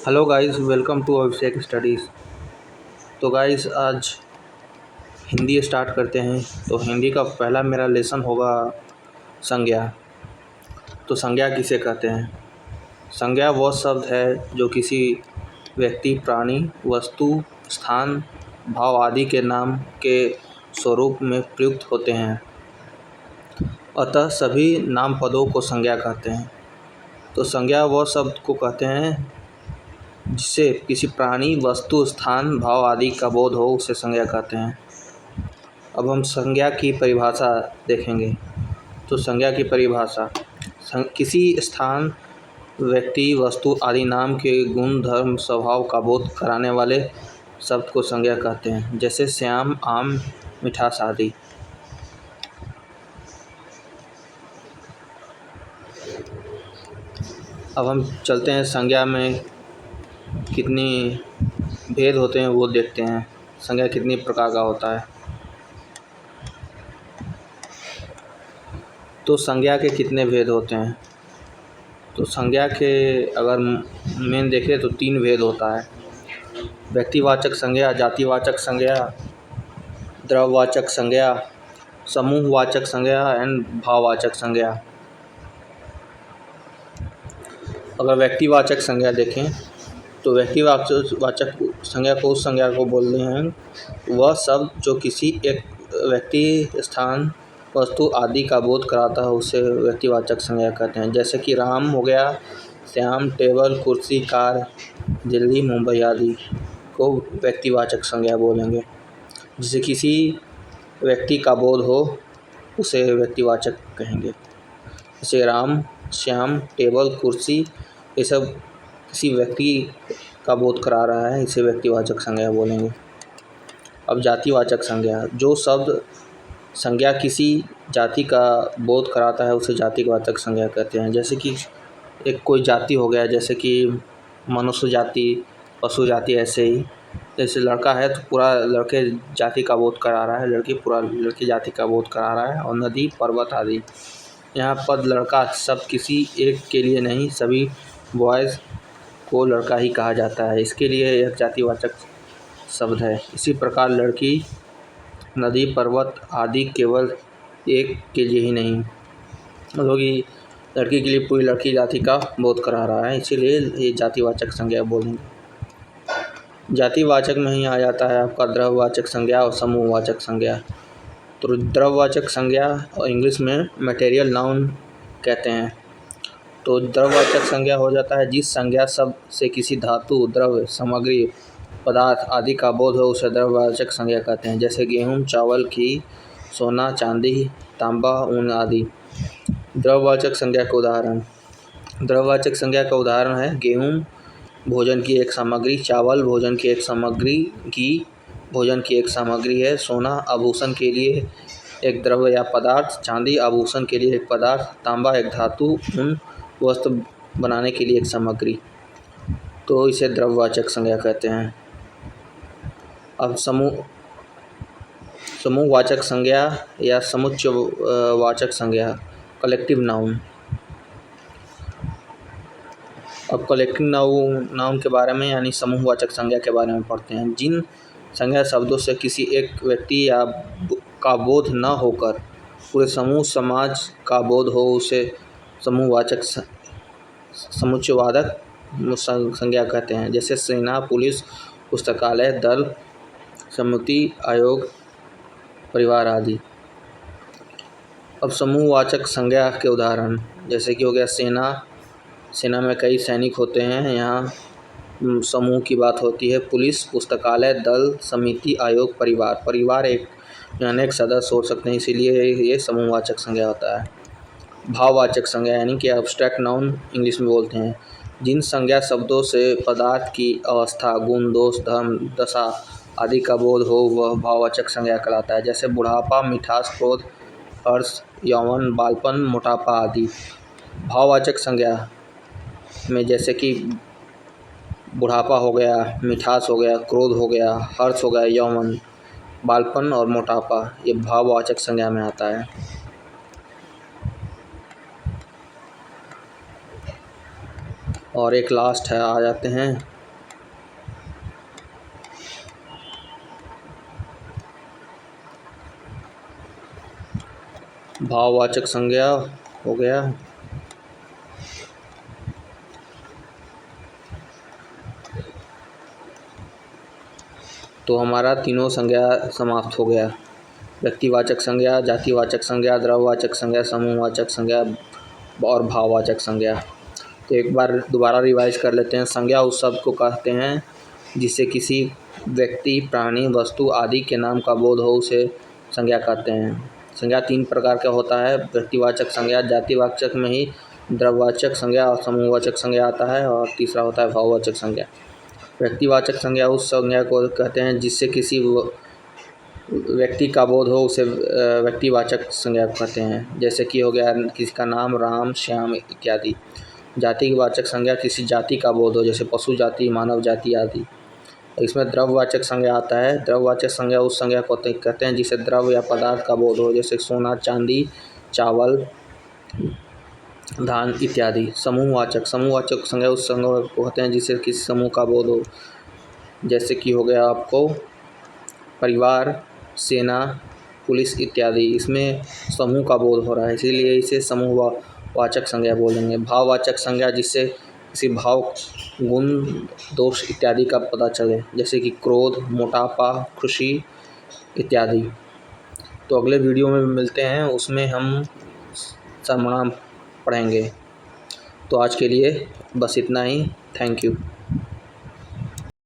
Hello guys, welcome to Abhishek studies. तो guys आज Hindi start करते हैं। तो हिंदी का पहला मेरा लेसन होगा संज्ञा। तो संज्ञा किसे कहते हैं? संज्ञा वह शब्द है जो किसी व्यक्ति, प्राणी, वस्तु, स्थान, भाव आदि के नाम के स्वरूप में प्रयुक्त होते हैं। अतः सभी नाम पदों को संज्ञा कहते हैं। तो संज्ञा वह शब्द को कहते हैं जिससे किसी प्राणी, वस्तु, स्थान, भाव आदि का बोध हो, उसे संज्ञा कहते हैं। अब हम संज्ञा की परिभाषा देखेंगे। तो संज्ञा की परिभाषा किसी स्थान, व्यक्ति, वस्तु आदि नाम के गुण, धर्म, स्वभाव का बोध कराने वाले शब्द को संज्ञा कहते हैं, जैसे श्याम, आम, मिठास आदि। अब हम चलते हैं संज्ञा में कितनी भेद होते हैं वो देखते हैं। संज्ञा कितनी प्रकार का होता है। तो संज्ञा के कितने भेद होते हैं? तो संज्ञा के अगर मेन देखें तो 3 भेद होता है। व्यक्तिवाचक संज्ञा, जातिवाचक संज्ञा, द्रव्यवाचक संज्ञा, समूहवाचक संज्ञा एंड भाववाचक संज्ञा। अगर व्यक्तिवाचक संज्ञा देखें तो व्यक्तिवाचक संज्ञा को उस संज्ञा को बोलते हैं वह शब्द जो किसी एक व्यक्ति, स्थान, वस्तु आदि का बोध कराता है, उसे व्यक्तिवाचक संज्ञा कहते हैं। जैसे कि राम हो गया, श्याम, टेबल, कुर्सी, कार, दिल्ली, मुंबई आदि को व्यक्तिवाचक संज्ञा बोलेंगे। जिसे किसी व्यक्ति का बोध हो उसे व्यक्तिवाचक कहेंगे। जैसे राम, श्याम, टेबल, कुर्सी, ये सब किसी व्यक्ति का बोध करा रहा है, इसे व्यक्तिवाचक संज्ञा बोलेंगे। अब जातिवाचक संज्ञा, जो शब्द संज्ञा किसी जाति का बोध कराता है उसे जातिवाचक संज्ञा कहते हैं। जैसे कि एक कोई जाति हो गया, जैसे कि मनुष्य जाति, पशु जाति, ऐसे ही। जैसे लड़का है तो पूरा लड़के जाति का बोध करा रहा है, लड़की पूरा लड़की जाति का बोध करा रहा है। और नदी, पर्वत आदि, यहाँ पद लड़का शब्द किसी एक के लिए नहीं, सभी बॉयज़ को लड़का ही कहा जाता है, इसके लिए यह जातिवाचक शब्द है। इसी प्रकार लड़की, नदी, पर्वत आदि केवल एक के लिए ही नहीं, मतलब कि लड़की के लिए पूरी लड़की जाति का बोध करा रहा है, इसीलिए ये जातिवाचक संज्ञा बोलेंगे। जातिवाचक में ही आ जाता है आपका द्रव्यवाचक संज्ञा और समूहवाचक संज्ञा। तो द्रव्यवाचक संज्ञा और इंग्लिश में मटेरियल नाउन कहते हैं। तो द्रव्यवाचक संज्ञा हो जाता है जिस संज्ञा शब्द से किसी धातु, द्रव्य, सामग्री, पदार्थ आदि का बोध हो, उसे द्रव्यवाचक संज्ञा कहते हैं। जैसे गेहूँ, चावल, घी, सोना, चांदी, तांबा, ऊन आदि। द्रव्यवाचक संज्ञा के उदाहरण। द्रव्यवाचक संज्ञा का उदाहरण है गेहूँ, भोजन की एक सामग्री, चावल भोजन की एक सामग्री, घी भोजन की एक सामग्री है, सोना आभूषण के लिए एक द्रव्य या पदार्थ, चांदी आभूषण के लिए एक पदार्थ, तांबा एक धातु, ऊन वस्त्र बनाने के लिए एक सामग्री। तो इसे द्रव्यवाचक संज्ञा कहते हैं। अब समूहवाचक संज्ञा या समुच्चयवाचक संज्ञा, कलेक्टिव नाउन। अब कलेक्टिव नाउन के बारे में यानी समूहवाचक संज्ञा के बारे में पढ़ते हैं। जिन संज्ञा शब्दों से किसी एक व्यक्ति या का बोध न होकर पूरे समूह समाज का बोध हो, उसे समूहवाचक समुच्चयवाचक संज्ञा कहते हैं। जैसे सेना, पुलिस, पुस्तकालय, दल, समिति, आयोग, परिवार आदि। अब समूहवाचक संज्ञा के उदाहरण, जैसे कि हो गया सेना में कई सैनिक होते हैं, यहाँ समूह की बात होती है। पुलिस, पुस्तकालय, दल, समिति, आयोग, परिवार एक अनेक सदस्य हो सकते हैं, इसीलिए ये समूहवाचक संज्ञा होता है। भाववाचक संज्ञा यानी कि एब्स्ट्रैक्ट नाउन इंग्लिश में बोलते हैं। जिन संज्ञा शब्दों से पदार्थ की अवस्था, गुण, दोष, धर्म, दशा आदि का बोध हो, वह भाववाचक संज्ञा कहलाता है। जैसे बुढ़ापा, मिठास, क्रोध, हर्ष, यौवन, बालपन, मोटापा आदि। भाववाचक संज्ञा में जैसे कि बुढ़ापा हो गया, मिठास हो गया, क्रोध हो गया, हर्ष हो गया, यौवन, बालपन और मोटापा, ये भाववाचक संज्ञा में आता है। और एक लास्ट है, आ जाते हैं भाववाचक संज्ञा। हो गया। तो हमारा तीनों संज्ञा समाप्त हो गया, व्यक्तिवाचक संज्ञा, जातिवाचक संज्ञा, द्रव्यवाचक संज्ञा, समूहवाचक संज्ञा और भाववाचक संज्ञा। तो एक बार दोबारा रिवाइज कर लेते हैं। संज्ञा उस शब्द को कहते हैं जिससे किसी व्यक्ति, प्राणी, वस्तु आदि के नाम का बोध हो, उसे संज्ञा कहते हैं। संज्ञा तीन प्रकार का होता है, व्यक्तिवाचक संज्ञा, जातिवाचक में ही द्रव्यवाचक संज्ञा और समूहवाचक संज्ञा आता है, और तीसरा होता है भाववाचक संज्ञा। व्यक्तिवाचक संज्ञा उस संज्ञा को कहते हैं जिससे किसी व्यक्ति का बोध हो, उसे व्यक्तिवाचक संज्ञा कहते हैं। जैसे कि हो गया किसी का नाम राम, श्याम इत्यादि। जातिवाचक संज्ञा किसी जाति का बोध हो, जैसे पशु जाति, मानव जाति आदि। इसमें द्रव्यवाचक संज्ञा आता है। द्रव्यवाचक संज्ञा उस संज्ञा को कहते हैं जिसे द्रव्य या पदार्थ का बोध हो, जैसे सोना, चांदी, चावल, धान इत्यादि। समूहवाचक संज्ञा उस संज्ञा को कहते हैं जिसे किसी समूह का बोध हो, जैसे कि हो गया आपको परिवार, सेना, पुलिस इत्यादि। इसमें समूह का बोध हो रहा है, इसीलिए इसे समूहवाचक संज्ञा बोलेंगे। भाववाचक संज्ञा जिससे किसी भाव, गुण, दोष इत्यादि का पता चले, जैसे कि क्रोध, मोटापा, खुशी इत्यादि। तो अगले वीडियो में मिलते हैं, उसमें हम सर्वनाम पढ़ेंगे। तो आज के लिए बस इतना ही। Thank you.